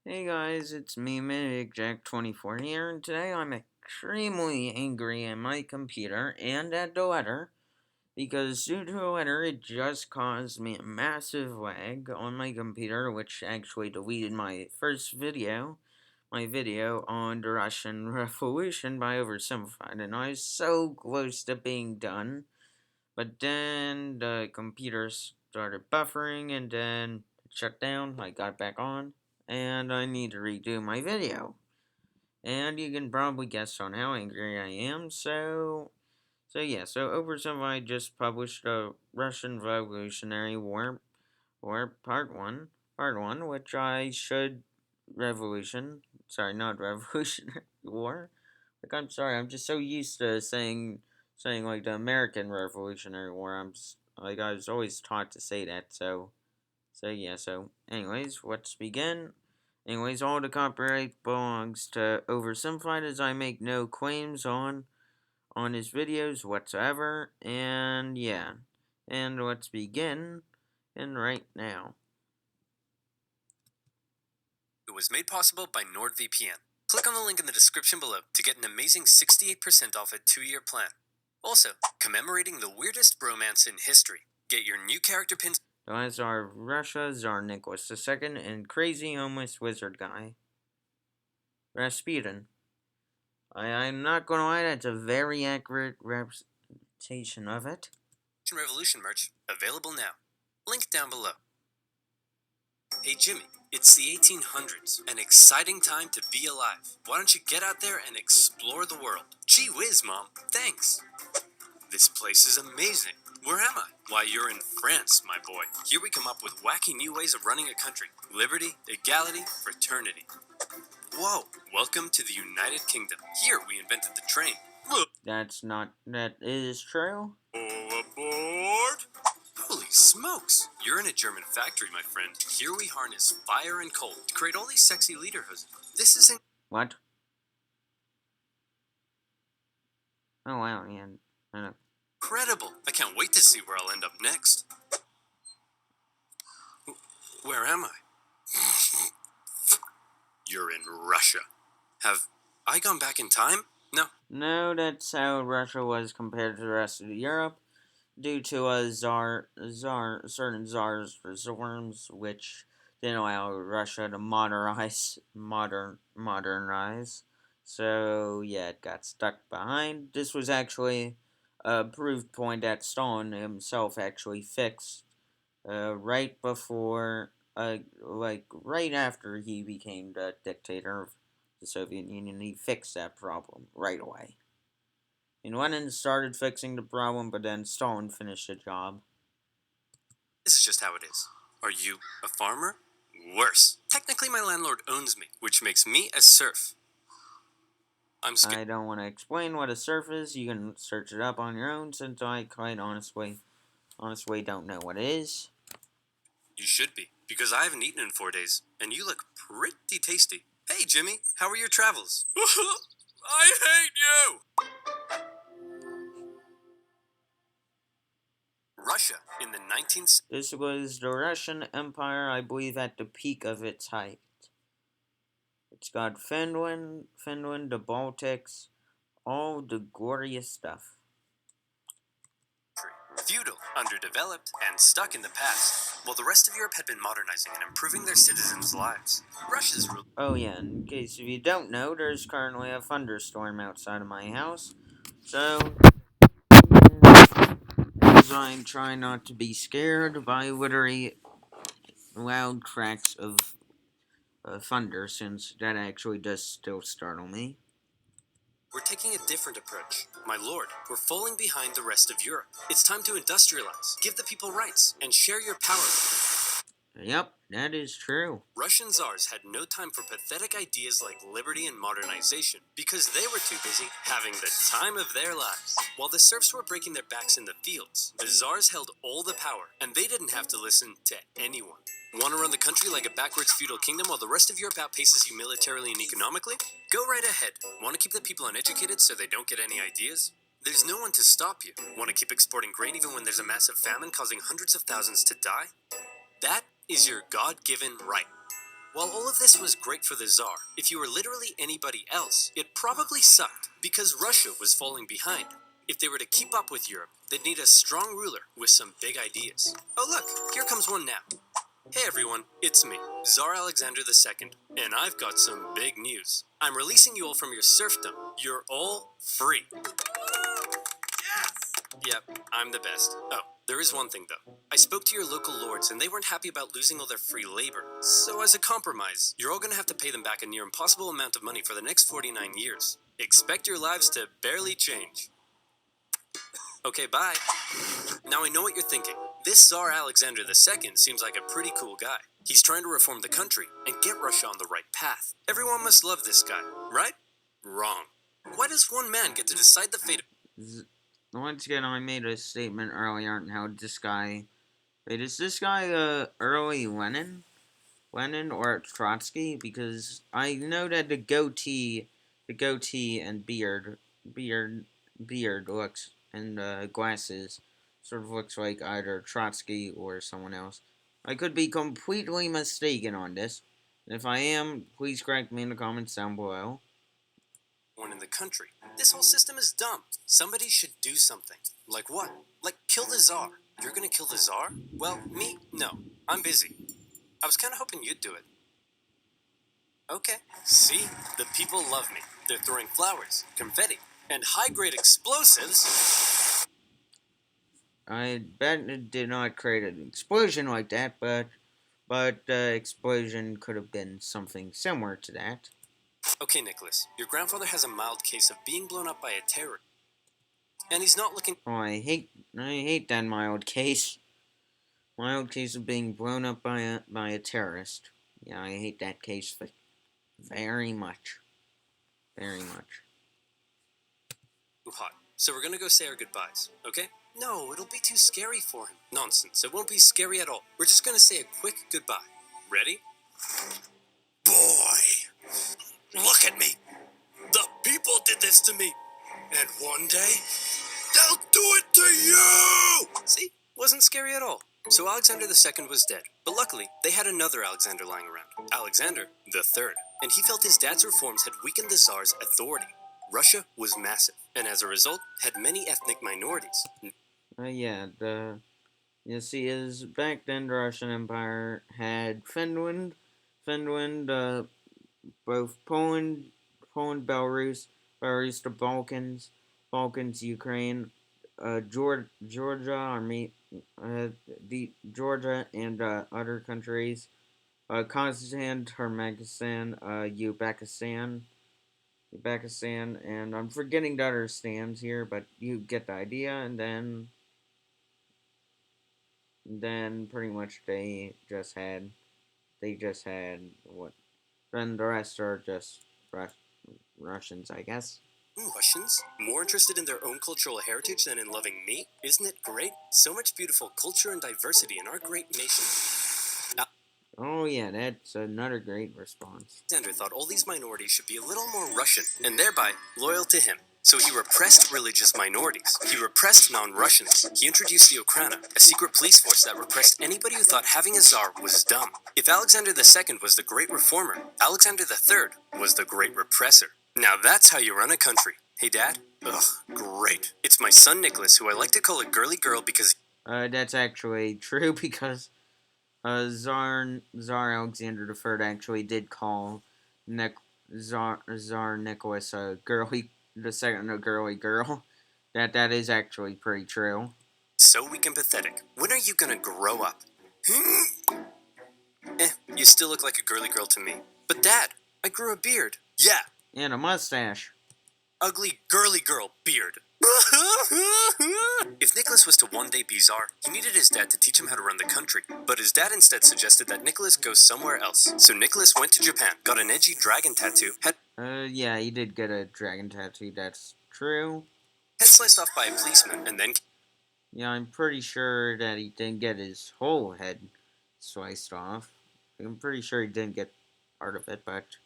Hey guys, it's me, MidXack24 here, and today I'm extremely angry at my computer and at the weather, because due to the weather, it just caused me a massive lag on my computer, which actually deleted my first video, my video on the Russian Revolution by OverSimplified, and I was so close to being done, but then the computer started buffering, and then it shut down. I got back on, and I need to redo my video. And you can probably guess on how angry I am, so Oversimplified just published a Russian Revolutionary War Part 1, which I should, not Revolutionary War. I'm sorry, I'm just so used to saying like the American Revolutionary War. I was always taught to say that, so anyways, let's begin. Anyways, all the copyright belongs to Oversimplified, as I make no claims on his videos whatsoever. And yeah. And let's begin right now. It was made possible by NordVPN. Click on the link in the description below to get an amazing 68% off a 2-year plan. Also, commemorating the weirdest bromance in history. Get your new character pins. So Tsar of Russia, Tsar Nicholas II, and crazy homeless wizard guy, Rasputin. I'm not gonna lie, that's a very accurate representation of it. Revolution merch available now. Link down below. Hey Jimmy, it's the 1800s, an exciting time to be alive. Why don't you get out there and explore the world? Gee whiz, Mom, thanks. This place is amazing. Where am I? Why, you're in France, my boy. Here we come up with wacky new ways of running a country. Liberty, equality, fraternity. Whoa, welcome to the United Kingdom. Here we invented the train. That is true. All aboard! Holy smokes! You're in a German factory, my friend. Here we harness fire and coal to create all these sexy lederhosen. This isn't... What? Oh wow, yeah. I know. Incredible! I can't wait to see where I'll end up next. Where am I? You're in Russia. Have I gone back in time? No. No, that's how Russia was compared to the rest of Europe, due to a certain czars reforms, which didn't allow Russia to modernize. So yeah, it got stuck behind. This was actually a proof point that Stalin himself actually fixed, right before, right after he became the dictator of the Soviet Union. He fixed that problem right away. And Lenin started fixing the problem, but then Stalin finished the job. This is just how it is. Are you a farmer? Worse. Technically, my landlord owns me, which makes me a serf. I don't want to explain what a serf is. You can search it up on your own, since I quite honestly don't know what it is. You should be, because I haven't eaten in 4 days, and you look pretty tasty. Hey, Jimmy, how are your travels? I hate you! Russia in the 19th... This was the Russian Empire, I believe, at the peak of its height. It's got Finland, the Baltics, all the glorious stuff. Feudal, underdeveloped, and stuck in the past, while the rest of Europe had been modernizing and improving their citizens' lives. Russia's rule... Oh yeah, in case if you don't know, there's currently a thunderstorm outside of my house, so as I'm trying not to be scared by literally loud cracks of thunder, since that actually does still startle me. We're taking a different approach. My lord, we're falling behind the rest of Europe. It's time to industrialize, give the people rights, and share your power. Yep, that is true. Russian czars had no time for pathetic ideas like liberty and modernization, because they were too busy having the time of their lives. While the serfs were breaking their backs in the fields, the czars held all the power, and they didn't have to listen to anyone. Want to run the country like a backwards feudal kingdom while the rest of Europe outpaces you militarily and economically? Go right ahead. Want to keep the people uneducated so they don't get any ideas? There's no one to stop you. Want to keep exporting grain even when there's a massive famine causing hundreds of thousands to die? That is your God-given right. While all of this was great for the Tsar, if you were literally anybody else, it probably sucked, because Russia was falling behind. If they were to keep up with Europe, they'd need a strong ruler with some big ideas. Oh look, here comes one now. Hey everyone, it's me, Tsar Alexander II, and I've got some big news. I'm releasing you all from your serfdom. You're all free. Yep, I'm the best. Oh, there is one thing though. I spoke to your local lords and they weren't happy about losing all their free labor. So as a compromise, you're all gonna have to pay them back a near impossible amount of money for the next 49 years. Expect your lives to barely change. Okay, bye. Now I know what you're thinking. This Tsar Alexander II seems like a pretty cool guy. He's trying to reform the country and get Russia on the right path. Everyone must love this guy, right? Wrong. Why does one man get to decide the fate of... Once again, I made a statement earlier on how this guy... Wait, is this guy early Lenin? Lenin or Trotsky? Because I know that the goatee and beard looks, and glasses sort of looks like either Trotsky or someone else. I could be completely mistaken on this. If I am, please correct me in the comments down below. One in the country. This whole system is dumb. Somebody should do something. Like what? Like kill the Tsar. You're gonna kill the Tsar? Well, me? No. I'm busy. I was kinda hoping you'd do it. Okay. See? The people love me. They're throwing flowers, confetti, and high-grade explosives. I bet it did not create an explosion like that, but the explosion could have been something similar to that. Okay, Nicholas. Your grandfather has a mild case of being blown up by a terrorist. And he's not looking... Oh, I hate that mild case. Mild case of being blown up by a terrorist. Yeah, I hate that case very much. Very much. Too hot. So we're gonna go say our goodbyes, okay? No, it'll be too scary for him. Nonsense, it won't be scary at all. We're just gonna say a quick goodbye. Ready? Boy, look at me. The people did this to me. And one day, they'll do it to you! See? Wasn't scary at all. So Alexander II was dead. But luckily, they had another Alexander lying around. Alexander III. And he felt his dad's reforms had weakened the Tsar's authority. Russia was massive, and as a result, had many ethnic minorities. Yeah, you see, back then the Russian Empire had Finland, both Poland, Belarus, the Balkans, Ukraine, Georgia, Georgia and other countries, Kazakhstan, Turkmenistan, Uzbekistan, and I'm forgetting the other stands here, but you get the idea. And then pretty much they just had what? Then the rest are just Russians, I guess. Russians? More interested in their own cultural heritage than in loving me? Isn't it great? So much beautiful culture and diversity in our great nation. Oh yeah, that's another great response. Alexander thought all these minorities should be a little more Russian, and thereby loyal to him. So he repressed religious minorities. He repressed non-Russians. He introduced the Okhrana, a secret police force that repressed anybody who thought having a Tsar was dumb. If Alexander II was the great reformer, Alexander III was the great repressor. Now that's how you run a country. Hey, Dad? Ugh, great. It's my son Nicholas, who I like to call a girly girl because... That's actually true because Tsar Alexander III actually did call Tsar Nicholas a girly girl. That is actually pretty true. So weak and pathetic. When are you gonna grow up? You still look like a girly girl to me. But Dad, I grew a beard. Yeah. And a mustache. Ugly girly girl beard. If Nicholas was to one day be Tsar, he needed his dad to teach him how to run the country. But his dad instead suggested that Nicholas go somewhere else. So Nicholas went to Japan, got an edgy dragon tattoo, yeah, he did get a dragon tattoo, that's true. Head sliced off by a policeman, and then... Yeah, I'm pretty sure that he didn't get his whole head sliced off. I'm pretty sure he didn't get part of it, but...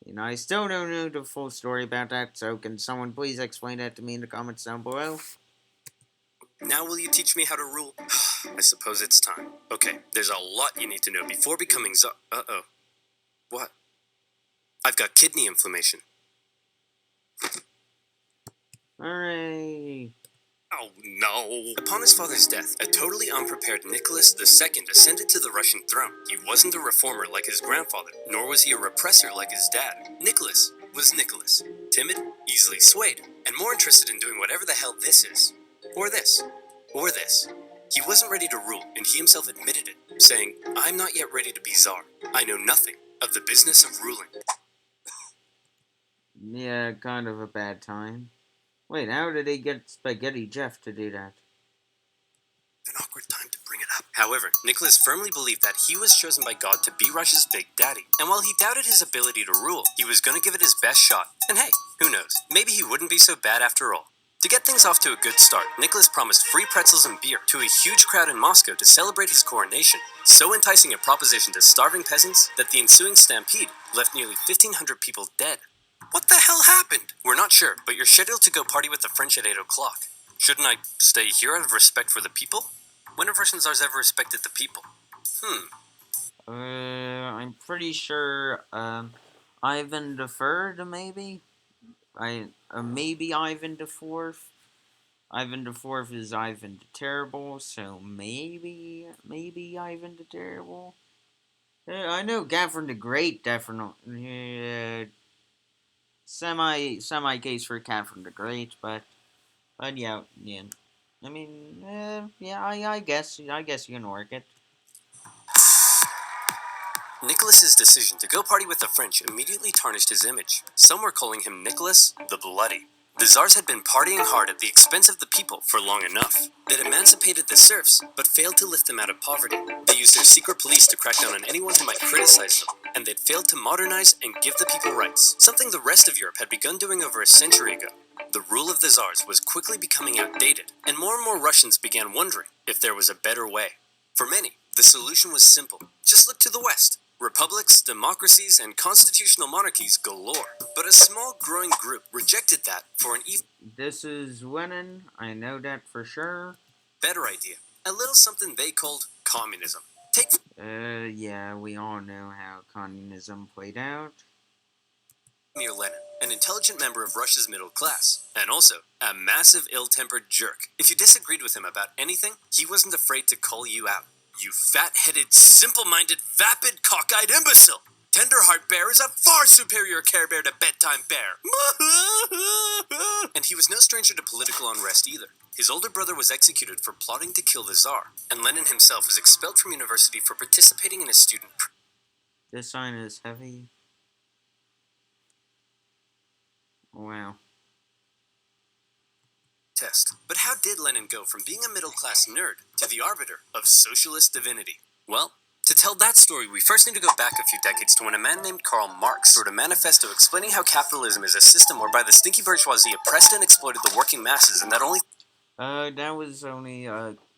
You know, I still don't know the full story about that, so can someone please explain that to me in the comments down below? Now will you teach me how to rule? I suppose it's time. Okay, there's a lot you need to know before becoming Tsar. Uh-oh. What? I've got kidney inflammation. Hooray! Oh no! Upon his father's death, a totally unprepared Nicholas II ascended to the Russian throne. He wasn't a reformer like his grandfather, nor was he a repressor like his dad. Nicholas was Nicholas. Timid, easily swayed, and more interested in doing whatever the hell this is. Or this. Or this. He wasn't ready to rule, and he himself admitted it, saying, "I'm not yet ready to be Tsar. I know nothing of the business of ruling." Yeah, kind of a bad time. Wait, how did he get Spaghetti Jeff to do that? An awkward time to bring it up. However, Nicholas firmly believed that he was chosen by God to be Russia's big daddy. And while he doubted his ability to rule, he was going to give it his best shot. And hey, who knows? Maybe he wouldn't be so bad after all. To get things off to a good start, Nicholas promised free pretzels and beer to a huge crowd in Moscow to celebrate his coronation, so enticing a proposition to starving peasants that the ensuing stampede left nearly 1,500 people dead. What the hell happened? We're not sure, but you're scheduled to go party with the French at 8 o'clock. Shouldn't I stay here out of respect for the people? When have Russian czars ever respected the people? I'm pretty sure, Ivan the Third, maybe? Maybe Ivan the Fourth? Ivan the Fourth is Ivan the Terrible, so maybe Ivan the Terrible? I know Catherine the Great definitely, semi case for Catherine the Great, but yeah. I mean, yeah, I guess you can work it. Nicholas's decision to go party with the French immediately tarnished his image. Some were calling him Nicholas the Bloody. The czars had been partying hard at the expense of the people for long enough. They'd emancipated the serfs, but failed to lift them out of poverty. They used their secret police to crack down on anyone who might criticize them, and they'd failed to modernize and give the people rights, something the rest of Europe had begun doing over a century ago. The rule of the czars was quickly becoming outdated, and more Russians began wondering if there was a better way. For many, the solution was simple. Just look to the West. Republics, democracies, and constitutional monarchies galore. But a small growing group rejected that for an even This is winning, I know that for sure. better idea. A little something they called communism. Take Yeah, we all know how communism played out. Vladimir Lenin, an intelligent member of Russia's middle class, and also a massive ill-tempered jerk. If you disagreed with him about anything, he wasn't afraid to call you out. You fat-headed, simple-minded, vapid, cockeyed imbecile! Tenderheart Bear is a far superior Care Bear to Bedtime Bear! And he was no stranger to political unrest either. His older brother was executed for plotting to kill the Tsar, and Lenin himself was expelled from university for participating in a student This sign is heavy. Wow. test. But how did Lenin go from being a middle-class nerd to the arbiter of socialist divinity? Well, to tell that story, we first need to go back a few decades to when a man named Karl Marx wrote a manifesto explaining how capitalism is a system whereby the stinky bourgeoisie oppressed and exploited the working masses, and that only That was only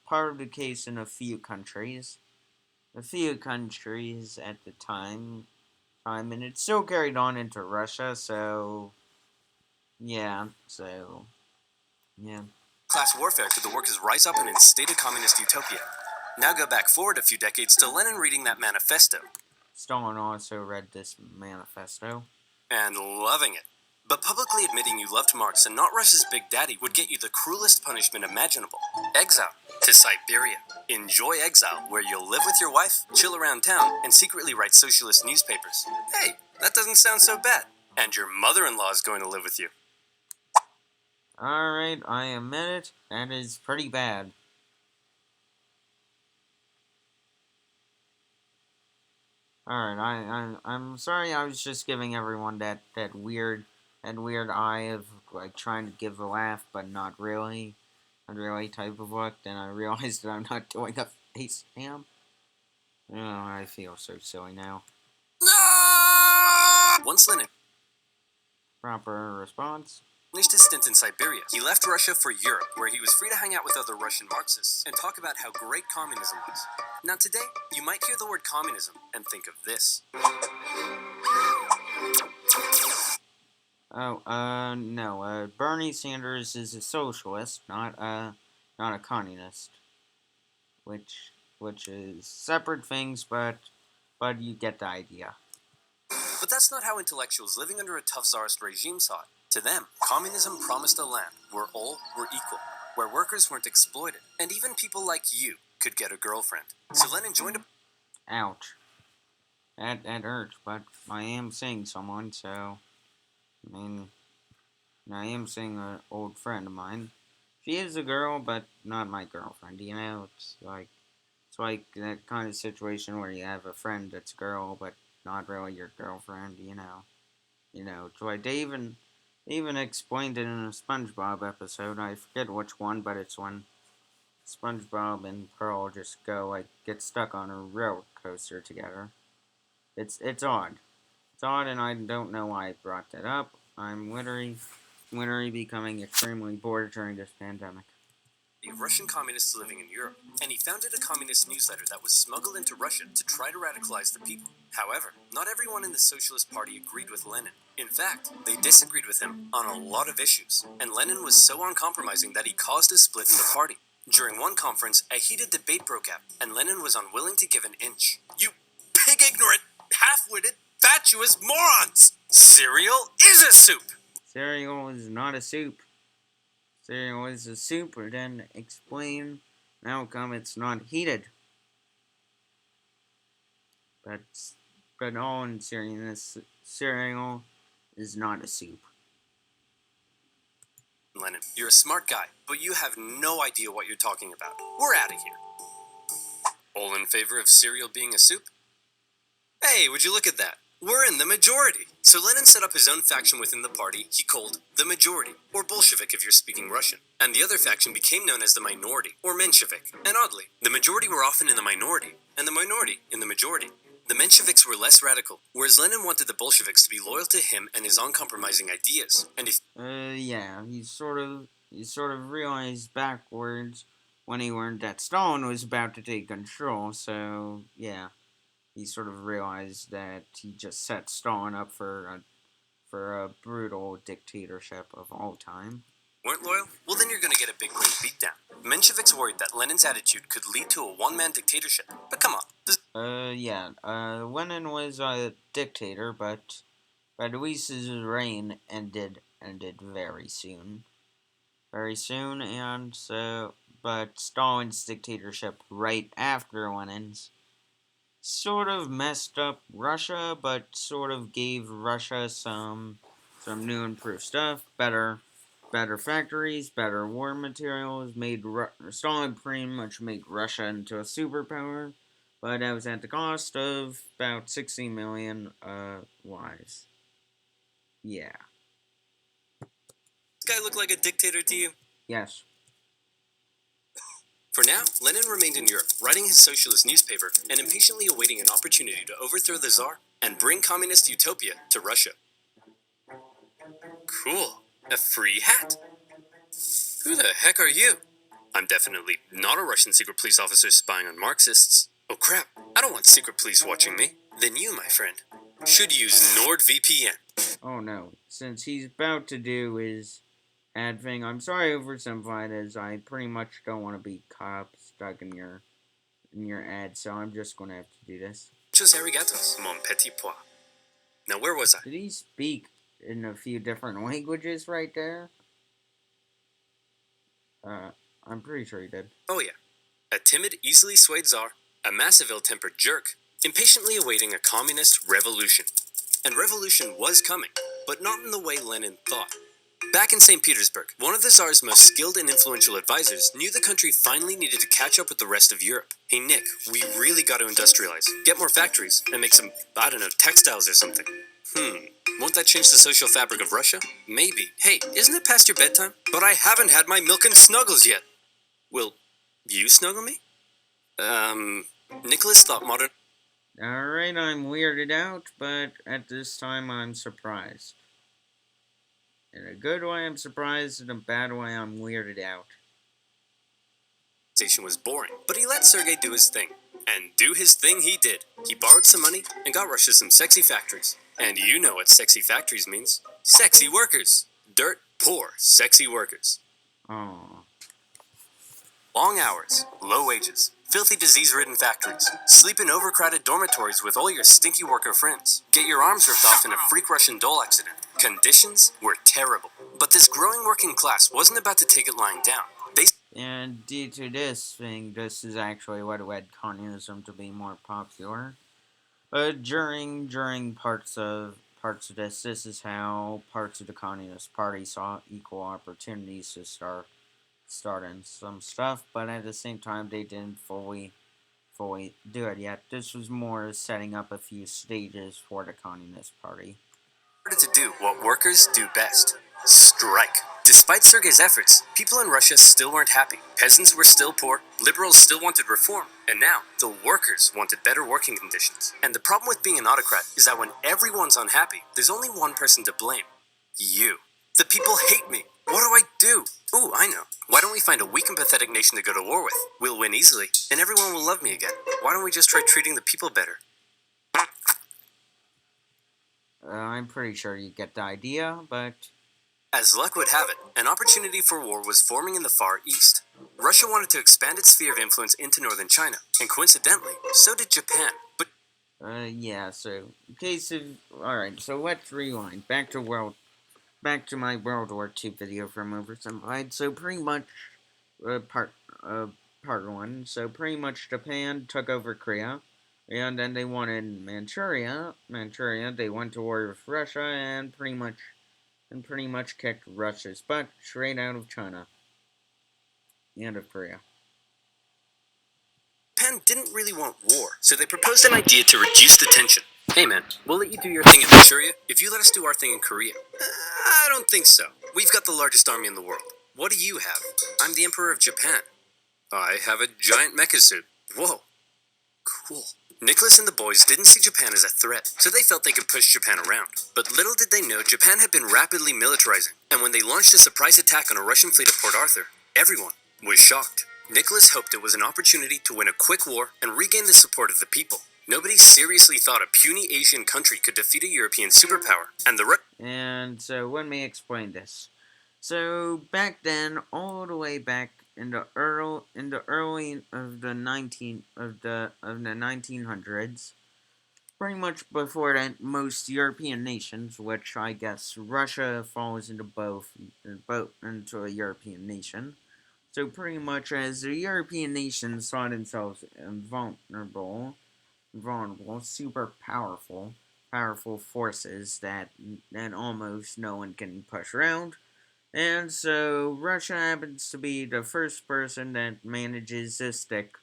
part of the case in a few countries. A few countries at the time, and it still carried on into Russia, so yeah, yeah. class warfare could the workers rise up and instate a communist utopia. Now go back forward a few decades to Lenin reading that manifesto Stalin also read this manifesto. and loving it. But publicly admitting you loved Marx and not Russia's big daddy would get you the cruelest punishment imaginable. Exile to Siberia. Enjoy exile, where you'll live with your wife, chill around town, and secretly write socialist newspapers. Hey, that doesn't sound so bad. And your mother-in-law is going to live with you. Alright, I admit it, that is pretty bad. Alright, I'm sorry I was just giving everyone that weird eye of, like, trying to give a laugh, but not really type of look. Then I realized that I'm not doing a face cam. Oh, I feel so silly now. Once Lenin Proper response. finished his stint in Siberia, he left Russia for Europe, where he was free to hang out with other Russian Marxists and talk about how great communism was. Now today, you might hear the word communism and think of this. Oh, no, Bernie Sanders is a socialist, not a communist. Which is separate things, but you get the idea. But that's not how intellectuals living under a tough czarist regime saw it. To them, communism promised a land where all were equal, where workers weren't exploited, and even people like you could get a girlfriend. So Lenin joined a... Ouch. That hurts, but I am seeing someone, so... I mean... I am seeing an old friend of mine. She is a girl, but not my girlfriend, you know? It's like that kind of situation where you have a friend that's a girl, but not really your girlfriend, you know? It's like they even explained it in a SpongeBob episode. I forget which one, but it's when SpongeBob and Pearl just get stuck on a roller coaster together. It's odd. It's odd, and I don't know why I brought that up. I'm literally becoming extremely bored during this pandemic. Russian communists living in Europe, and he founded a communist newsletter that was smuggled into Russia to try to radicalize the people. However, not everyone in the Socialist Party agreed with Lenin. In fact, they disagreed with him on a lot of issues, and Lenin was so uncompromising that he caused a split in the party. During one conference, a heated debate broke out, and Lenin was unwilling to give an inch. You pig-ignorant, half-witted, fatuous morons! Cereal is a soup! Cereal is not a soup. Cereal is a soup, or then explain how come it's not heated. But all in seriousness, cereal is not a soup. Lenin, you're a smart guy, but you have no idea what you're talking about. We're out of here. All in favor of cereal being a soup? Hey, would you look at that? We're in the majority. So Lenin set up his own faction within the party he called the majority, or Bolshevik if you're speaking Russian. And the other faction became known as the minority, or Menshevik. And oddly, the majority were often in the minority, and the minority in the majority. The Mensheviks were less radical, whereas Lenin wanted the Bolsheviks to be loyal to him and his uncompromising ideas. And if... yeah, he sort of realized backwards when he learned that Stalin was about to take control, so, yeah. He sort of realized that he just set Stalin up for a brutal dictatorship of all time. Weren't loyal? Well, then you're gonna get a big brain beatdown. Mensheviks worried that Lenin's attitude could lead to a one-man dictatorship. But come on. Lenin was a dictator, but Luis's reign ended very soon. But Stalin's dictatorship right after Lenin's sort of messed up Russia, but sort of gave Russia some new improved stuff, better factories, better war materials. Stalin pretty much made Russia into a superpower, but that was at the cost of about 60 million lives. Yeah. This guy look like a dictator to you? Yes. For now, Lenin remained in Europe, writing his socialist newspaper and impatiently awaiting an opportunity to overthrow the Tsar and bring communist utopia to Russia. Cool. A free hat. Who the heck are you? I'm definitely not a Russian secret police officer spying on Marxists. Oh crap, I don't want secret police watching me. Then you, my friend, should use NordVPN. Oh no, since he's about to do his ad thing, I'm sorry oversimplified, as I pretty much don't want to be caught up stuck in your ad, so I'm just gonna have to do this. Muchos arigatos, mon petit pois. Now where was I? Did he speak in a few different languages right there? I'm pretty sure he did. Oh yeah. A timid, easily swayed Tsar, a massive ill-tempered jerk, impatiently awaiting a communist revolution. And revolution was coming, but not in the way Lenin thought. Back in St. Petersburg, one of the Tsar's most skilled and influential advisors knew the country finally needed to catch up with the rest of Europe. Hey Nick, we really got to industrialize, get more factories, and make some, I don't know, textiles or something. Won't that change the social fabric of Russia? Maybe. Hey, isn't it past your bedtime? But I haven't had my milk and snuggles yet. Will you snuggle me? Nicholas thought modern... Alright, I'm weirded out, but at this time I'm surprised. In a good way I'm surprised, in a bad way I'm weirded out. Was boring, but he let Sergei do his thing. And do his thing he did. He borrowed some money and got Russia some sexy factories. And you know what sexy factories means. Sexy workers. Dirt poor sexy workers. Aww. Long hours, low wages, filthy disease-ridden factories, sleep in overcrowded dormitories with all your stinky worker friends, get your arms ripped off in a freak Russian doll accident. Conditions were terrible. But this growing working class wasn't about to take it lying down. And due to this thing, this is actually what led communism to be more popular. During parts of this is how parts of the Communist Party saw equal opportunities to start in some stuff, but at the same time they didn't fully do it yet. This was more setting up a few stages for the Communist Party. To do what workers do best: strike. Despite Sergei's efforts, people in Russia still weren't happy. Peasants were still poor, liberals still wanted reform, and now the workers wanted better working conditions. And the problem with being an autocrat is that when everyone's unhappy, there's only one person to blame: you. The people hate me. What do I do? Ooh, I know. Why don't we find a weak and pathetic nation to go to war with? We'll win easily, and everyone will love me again. Why don't we just try treating the people better? I'm pretty sure you get the idea, but... As luck would have it, an opportunity for war was forming in the Far East. Russia wanted to expand its sphere of influence into northern China, and coincidentally, so did Japan. But yeah, so, alright, so let's rewind. Back to my World War II video from OverSimplified. So pretty much, part 1, so pretty much Japan took over Korea, and then they wanted Manchuria, they went to war with Russia, and pretty much kicked Russia's butt straight out of China and of Korea. Japan didn't really want war, so they proposed an idea to reduce the tension. Hey man, we'll let you do your thing in Manchuria if you let us do our thing in Korea. I don't think so. We've got the largest army in the world. What do you have? I'm the Emperor of Japan. I have a giant mecha suit. Whoa. Cool. Nicholas and the boys didn't see Japan as a threat, so they felt they could push Japan around. But little did they know Japan had been rapidly militarizing, and when they launched a surprise attack on a Russian fleet at Port Arthur, everyone was shocked. Nicholas hoped it was an opportunity to win a quick war and regain the support of the people. Nobody seriously thought a puny Asian country could defeat a European superpower, And so let me explain this. So back then, all the way back in the early of the 1900s, pretty much before that, most European nations, which I guess Russia falls into into a European nation. So pretty much as the European nations saw themselves vulnerable, super powerful forces that almost no one can push around. And so Russia happens to be the first person that manages to stick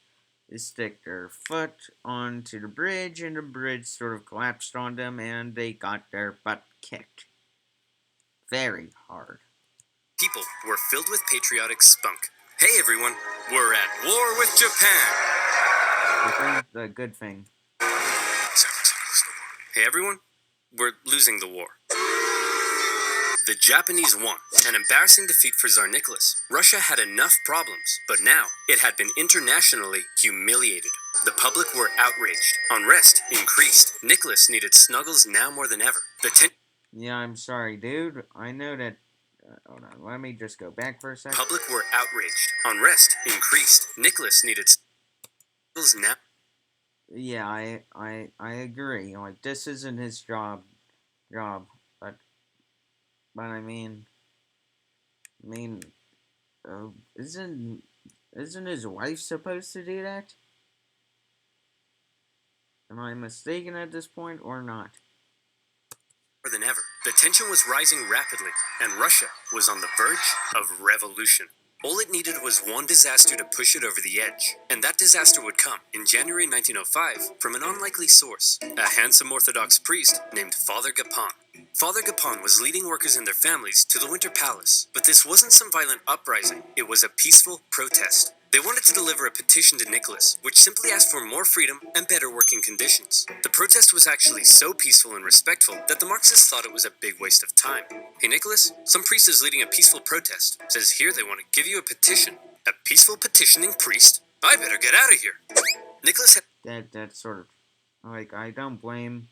their foot onto the bridge, and the bridge sort of collapsed on them, and they got their butt kicked. Very hard. People were filled with patriotic spunk. Hey everyone, we're at war with Japan! The good thing. Hey everyone, we're losing the war. The Japanese won, an embarrassing defeat for Tsar Nicholas. Russia had enough problems, but now it had been internationally humiliated. The public were outraged. Unrest increased. Nicholas needed snuggles now more than ever. Yeah, I'm sorry, dude. I know that... hold on, let me just go back for a second. Public were outraged. Unrest increased. Nicholas needed snuggles now. Yeah, I agree. Like, this isn't his job, but I mean, isn't his wife supposed to do that? Am I mistaken at this point or not? More than ever, the tension was rising rapidly, and Russia was on the verge of revolution. All it needed was one disaster to push it over the edge, and that disaster would come in January 1905 from an unlikely source, a handsome Orthodox priest named Father Gapon. Father Gapon was leading workers and their families to the Winter Palace, but this wasn't some violent uprising, it was a peaceful protest. They wanted to deliver a petition to Nicholas, which simply asked for more freedom and better working conditions. The protest was actually so peaceful and respectful that the Marxists thought it was a big waste of time. Hey Nicholas, some priest is leading a peaceful protest. Says here they want to give you a petition. A peaceful petitioning priest? I better get out of here. Nicholas had... That's sort of... like, I don't blame...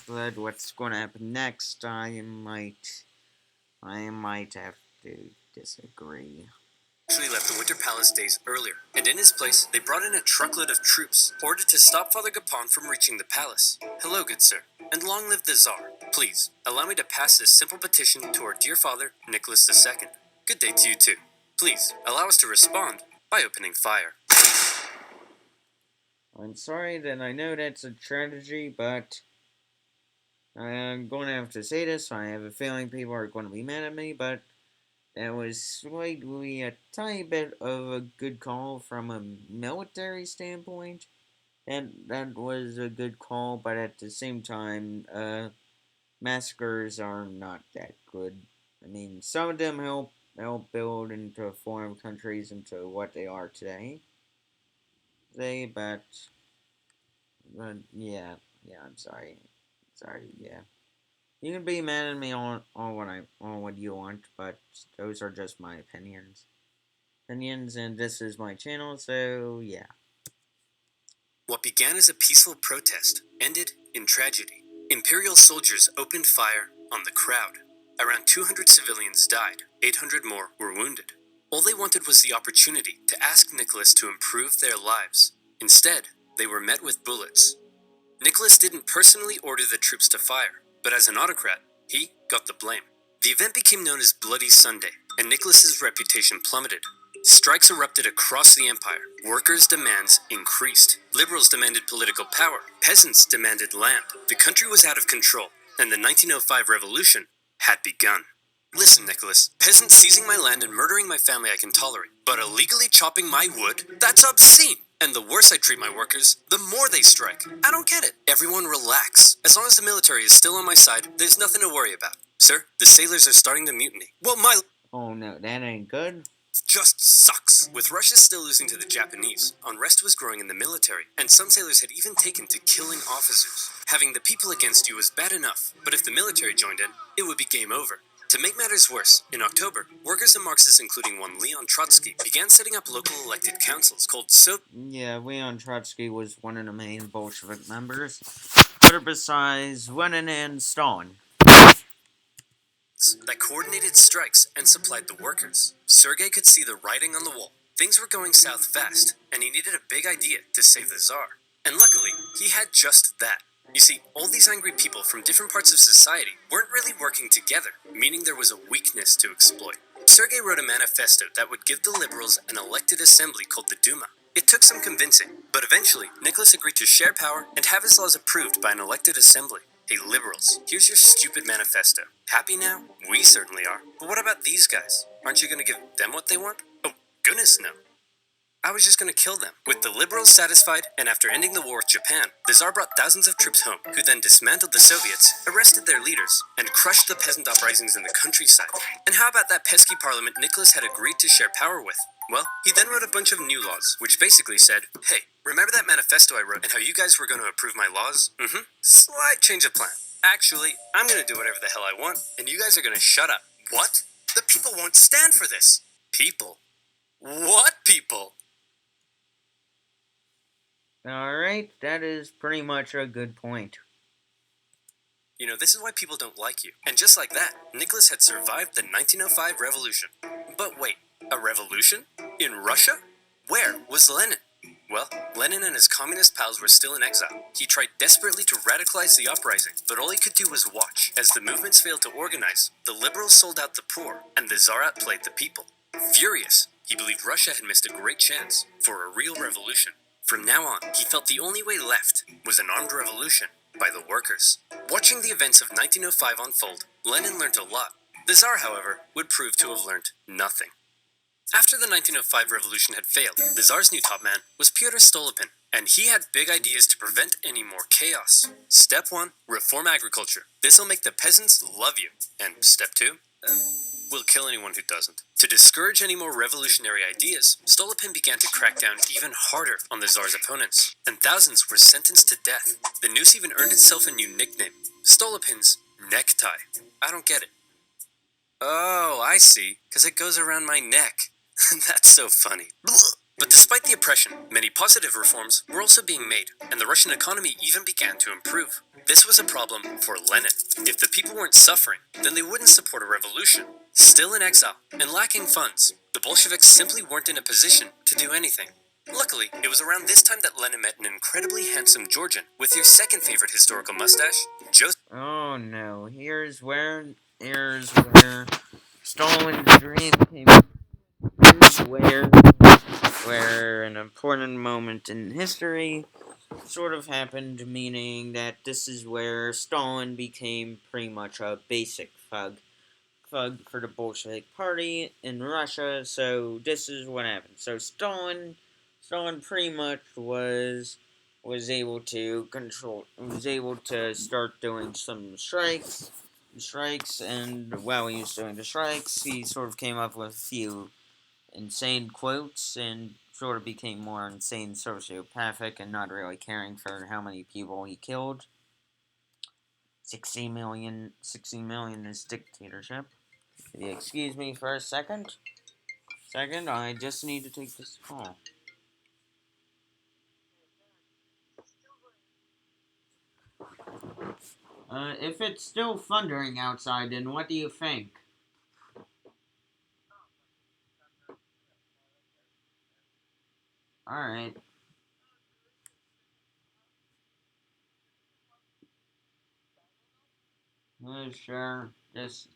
but what's going to happen next, I might have to disagree. Actually left the Winter Palace days earlier, and in his place, they brought in a truckload of troops, ordered to stop Father Gapon from reaching the palace. Hello, good sir, and long live the Tsar. Please, allow me to pass this simple petition to our dear father, Nicholas II. Good day to you too. Please, allow us to respond by opening fire. I'm sorry that I know that's a tragedy, but I'm going to have to say this. I have a feeling people are going to be mad at me, but that was slightly a tiny bit of a good call from a military standpoint. And that was a good call, but at the same time, massacres are not that good. I mean, some of them help build and to form countries into what they are today. But yeah, I'm sorry. Yeah. You can be mad at me on what you want, but those are just my opinions. And this is my channel, so yeah. What began as a peaceful protest ended in tragedy. Imperial soldiers opened fire on the crowd. Around 200 civilians died, 800 more were wounded. All they wanted was the opportunity to ask Nicholas to improve their lives. Instead, they were met with bullets. Nicholas didn't personally order the troops to fire, but as an autocrat, he got the blame. The event became known as Bloody Sunday, and Nicholas's reputation plummeted. Strikes erupted across the empire. Workers' demands increased. Liberals demanded political power. Peasants demanded land. The country was out of control, and the 1905 revolution had begun. Listen, Nicholas, peasants seizing my land and murdering my family I can tolerate, but illegally chopping my wood? That's obscene! And the worse I treat my workers, the more they strike. I don't get it. Everyone relax. As long as the military is still on my side, there's nothing to worry about. Sir, the sailors are starting to mutiny. Well, Oh no, that ain't good. Just sucks. With Russia still losing to the Japanese, unrest was growing in the military, and some sailors had even taken to killing officers. Having the people against you was bad enough, but if the military joined in, it would be game over. To make matters worse, in October, workers and Marxists, including one Leon Trotsky, began setting up local elected councils called Yeah, Leon Trotsky was one of the main Bolshevik members. But besides Lenin and Stalin. that coordinated strikes and supplied the workers. Sergei could see the writing on the wall. Things were going south fast, and he needed a big idea to save the Tsar. And luckily, he had just that. You see, all these angry people from different parts of society weren't really working together, meaning there was a weakness to exploit. Sergei wrote a manifesto that would give the liberals an elected assembly called the Duma. It took some convincing, but eventually, Nicholas agreed to share power and have his laws approved by an elected assembly. Hey, liberals, here's your stupid manifesto. Happy now? We certainly are. But what about these guys? Aren't you going to give them what they want? Oh, goodness no. I was just going to kill them. With the liberals satisfied, and after ending the war with Japan, the Tsar brought thousands of troops home, who then dismantled the Soviets, arrested their leaders, and crushed the peasant uprisings in the countryside. And how about that pesky parliament Nicholas had agreed to share power with? Well, he then wrote a bunch of new laws, which basically said, hey, remember that manifesto I wrote and how you guys were going to approve my laws? Slight change of plan. Actually, I'm going to do whatever the hell I want, and you guys are going to shut up. What? The people won't stand for this. People? What people? Alright, that is pretty much a good point. You know, this is why people don't like you. And just like that, Nicholas had survived the 1905 revolution. But wait, a revolution? In Russia? Where was Lenin? Well, Lenin and his communist pals were still in exile. He tried desperately to radicalize the uprising, but all he could do was watch. As the movements failed to organize, the liberals sold out the poor, and the Tsar outplayed the people. Furious, he believed Russia had missed a great chance for a real revolution. From now on, he felt the only way left was an armed revolution by the workers. Watching the events of 1905 unfold, Lenin learned a lot. The Tsar, however, would prove to have learned nothing. After the 1905 revolution had failed, the Tsar's new top man was Pyotr Stolypin, and he had big ideas to prevent any more chaos. Step 1, reform agriculture. This'll make the peasants love you. And step 2, will kill anyone who doesn't. To discourage any more revolutionary ideas, Stolypin began to crack down even harder on the Tsar's opponents, and thousands were sentenced to death. The noose even earned itself a new nickname, Stolypin's necktie. I don't get it. Oh, I see, because it goes around my neck. That's so funny. But despite the oppression, many positive reforms were also being made, and the Russian economy even began to improve. This was a problem for Lenin. If the people weren't suffering, then they wouldn't support a revolution. Still in exile and lacking funds, the Bolsheviks simply weren't in a position to do anything. Luckily, it was around this time that Lenin met an incredibly handsome Georgian with your second favorite historical mustache, Joseph. Oh no, here's where Stalin's dream came. Here's where an important moment in history sort of happened, meaning that this is where Stalin became pretty much a basic thug for the Bolshevik Party in Russia. So this is what happened. So Stalin pretty much was able to start doing some strikes, and while he was doing the strikes, he sort of came up with a few insane quotes and sort of became more insane sociopathic and not really caring for how many people he killed. 60 million is dictatorship. Could you excuse me for a second? I just need to take this call. If it's still thundering outside, then what do you think? Alright. Sure.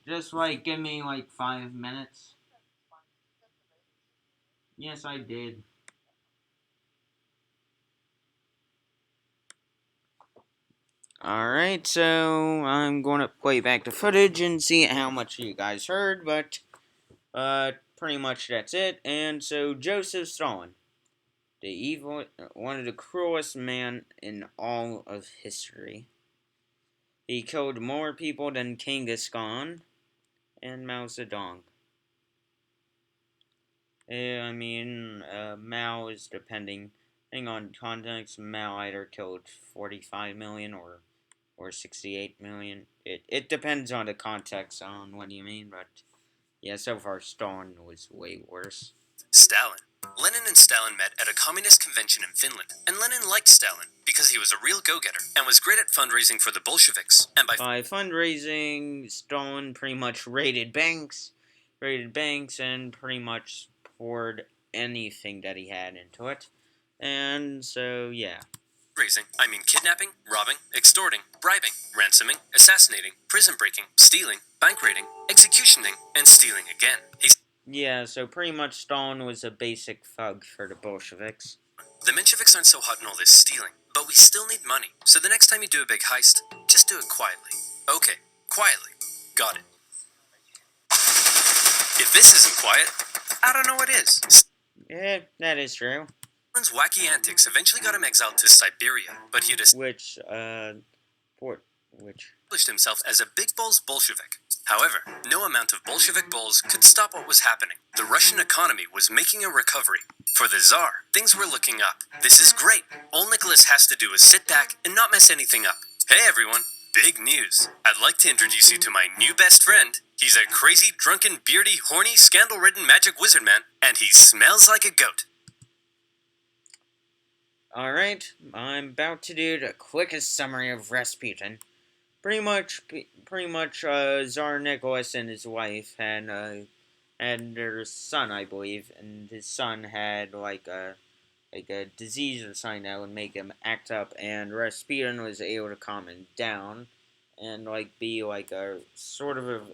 Just like, give me like 5 minutes. Yes, I did. Alright, so I'm going to play back the footage and see how much you guys heard, but pretty much that's it. And so Joseph Stalin, the evil, one of the cruelest men in all of history. He killed more people than Genghis Khan and Mao Zedong. Mao is depending on context. Mao either killed 45 million or 68 million. It depends on the context on what you mean, but yeah, so far Stalin was way worse. Stalin. Lenin and Stalin met at a communist convention in Finland, and Lenin liked Stalin because he was a real go-getter and was great at fundraising for the Bolsheviks. And by fundraising, Stalin pretty much raided banks, and pretty much poured anything that he had into it. And so, yeah. Raising, I mean kidnapping, robbing, extorting, bribing, ransoming, assassinating, prison breaking, stealing, bank raiding, executioning, and stealing again. Yeah, so pretty much Stalin was a basic thug for the Bolsheviks. The Mensheviks aren't so hot in all this stealing, but we still need money. So the next time you do a big heist, just do it quietly. Okay, quietly. Got it. If this isn't quiet, I don't know what is. Yeah, that is true. Stalin's wacky antics eventually got him exiled to Siberia, but he had established himself as a big balls Bolshevik. However, no amount of Bolshevik balls could stop what was happening. The Russian economy was making a recovery. For the Tsar, things were looking up. This is great. All Nicholas has to do is sit back and not mess anything up. Hey everyone, big news. I'd like to introduce you to my new best friend. He's a crazy, drunken, beardy, horny, scandal-ridden magic wizard man, and he smells like a goat. Alright, I'm about to do the quickest summary of Rasputin. Pretty much, Tsar Nicholas and his wife had their son, I believe, and his son had like a disease or something that would make him act up, and Rasputin was able to calm him down, and like be like a sort of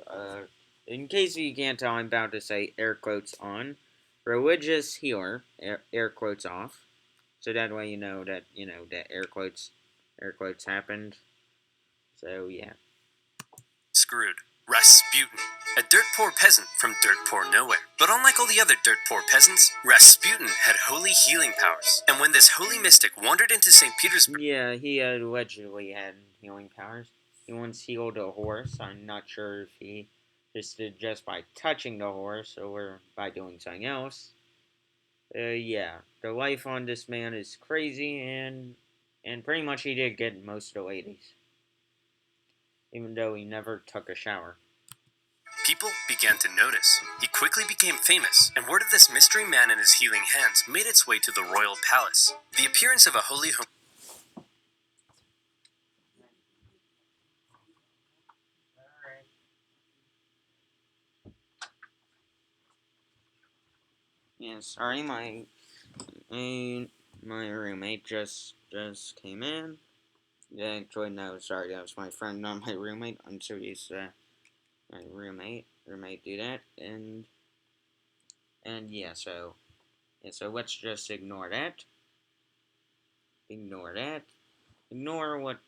in case you can't tell, I'm about to say air quotes on, religious healer, air quotes off, so that way you know that air quotes happened. So yeah. Screwed. Rasputin. A dirt poor peasant from dirt poor nowhere. But unlike all the other dirt poor peasants, Rasputin had holy healing powers. And when this holy mystic wandered into St. Petersburg... Yeah, he allegedly had healing powers. He once healed a horse. I'm not sure if he just by touching the horse or by doing something else. Yeah, the life on this man is crazy, and pretty much he did get most of the ladies, even though he never took a shower. People began to notice. He quickly became famous, and word of this mystery man and his healing hands made its way to the royal palace. The appearance of a holy Yeah, sorry, my roommate just came in. Yeah, actually, no, sorry, that was my friend, not my roommate. I'm so used to my roommate do that, and so let's just ignore that. Ignore that. Ignore what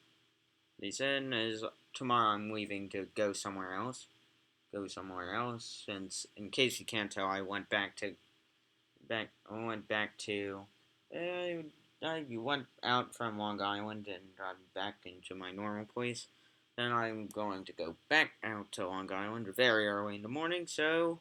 they said. Is tomorrow I'm leaving to go somewhere else. Go somewhere else. Since, in case you can't tell, I went back to I went back to. I went out from Long Island and I'm back into my normal place. Then I'm going to go back out to Long Island very early in the morning. So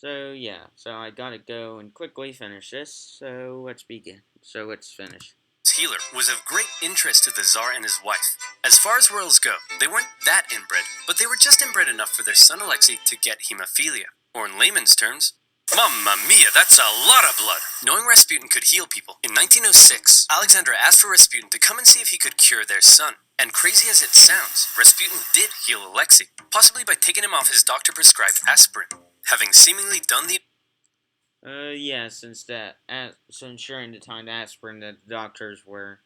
I gotta go and quickly finish this. So let's begin. So let's finish. healer was of great interest to the Tsar and his wife. As far as royals go, they weren't that inbred, but they were just inbred enough for their son Alexei to get hemophilia. Or in layman's terms, Mamma mia, that's a lot of blood! Knowing Rasputin could heal people, in 1906, Alexander asked for Rasputin to come and see if he could cure their son. And crazy as it sounds, Rasputin did heal Alexei, possibly by taking him off his doctor-prescribed aspirin. Having seemingly done the Yeah, since during the time the aspirin that the doctors were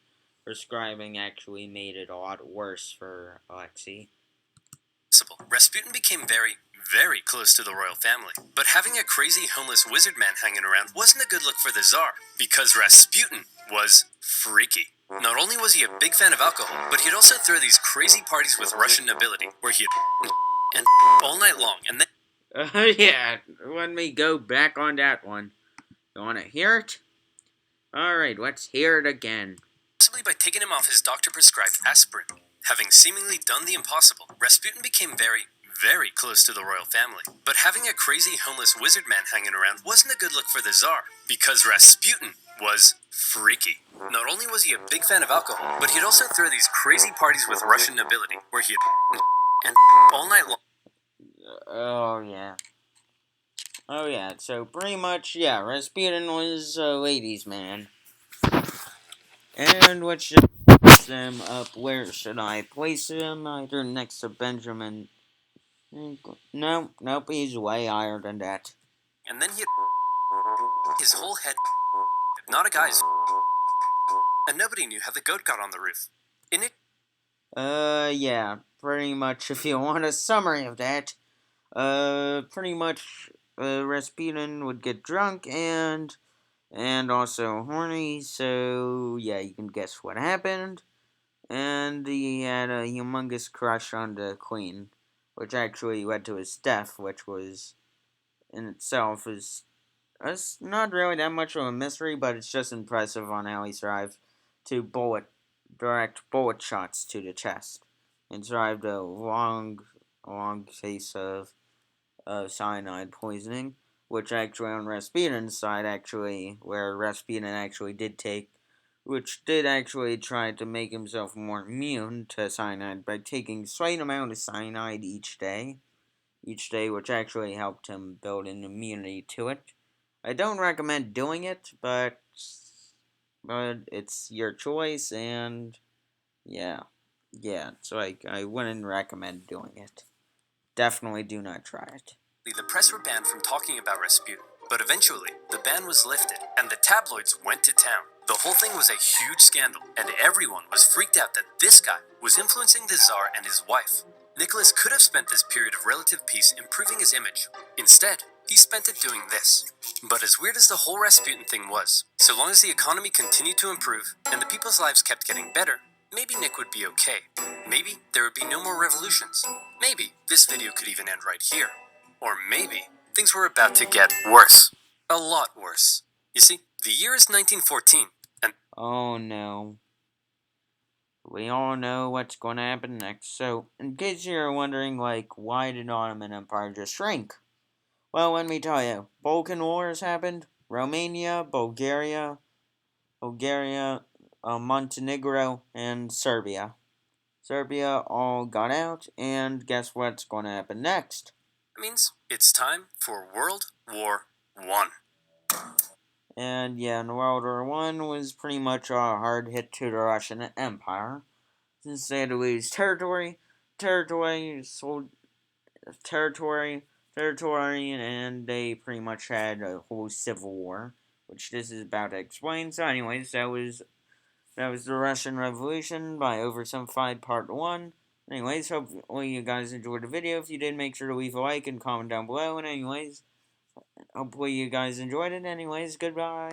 prescribing actually made it a lot worse for Alexei. Rasputin became very, very close to the royal family. But having a crazy homeless wizard man hanging around wasn't a good look for the Tsar, because Rasputin was freaky. Not only was he a big fan of alcohol, but he'd also throw these crazy parties with Russian nobility, where he'd and all night long, and then Yeah, let me go back on that one. You wanna hear it? Alright, let's hear it again. possibly by taking him off his doctor-prescribed aspirin. Having seemingly done the impossible, Rasputin became very, very close to the royal family. But having a crazy homeless wizard man hanging around wasn't a good look for the Tsar, because Rasputin was freaky. Not only was he a big fan of alcohol, but he'd also throw these crazy parties with Russian nobility, where he'd and all night long. Oh, yeah. Oh, yeah, so pretty much, yeah, Rasputin was a ladies' man. And let's just place him up. Where should I place him? Either next to Benjamin. Nope, he's way higher than that. And then he his whole head, not a guy's, and nobody knew how the goat got on the roof. In it, Yeah, pretty much, if you want a summary of that, pretty much, Rasputin would get drunk and also horny, so, yeah, you can guess what happened. And he had a humongous crush on the queen, which actually led to his death, which was, in itself, is it's not really that much of a mystery, but it's just impressive on how he survived to direct bullet shots to the chest, and survived a long case of cyanide poisoning, which actually on Rasputin's side, where Rasputin actually which did actually try to make himself more immune to cyanide by taking a slight amount of cyanide each day, which actually helped him build an immunity to it. I don't recommend doing it, but it's your choice, and yeah, so I wouldn't recommend doing it. Definitely do not try it. the press were banned from talking about Rasputin, but eventually, the ban was lifted, and the tabloids went to town. The whole thing was a huge scandal, and everyone was freaked out that this guy was influencing the Tsar and his wife. Nicholas could have spent this period of relative peace improving his image. Instead, he spent it doing this. But as weird as the whole Rasputin thing was, so long as the economy continued to improve and the people's lives kept getting better, maybe Nick would be okay. Maybe there would be no more revolutions. Maybe this video could even end right here. Or maybe things were about to get worse. A lot worse. You see, the year is 1914, and Oh no. We all know what's going to happen next. So, in case you're wondering, why did Ottoman Empire just shrink? Well, let me tell you. Balkan Wars happened. Romania, Bulgaria, Montenegro, and Serbia. Serbia all got out, and guess what's going to happen next? That means it's time for World War One. And yeah, World War One was pretty much a hard hit to the Russian Empire, since they had to lose territory, and they pretty much had a whole civil war, which this is about to explain. So, anyways, that was the Russian Revolution by OverSimplified Part 1. Anyways, hopefully you guys enjoyed the video. If you did, make sure to leave a like and comment down below. And anyways, hopefully you guys enjoyed it. Anyways, goodbye.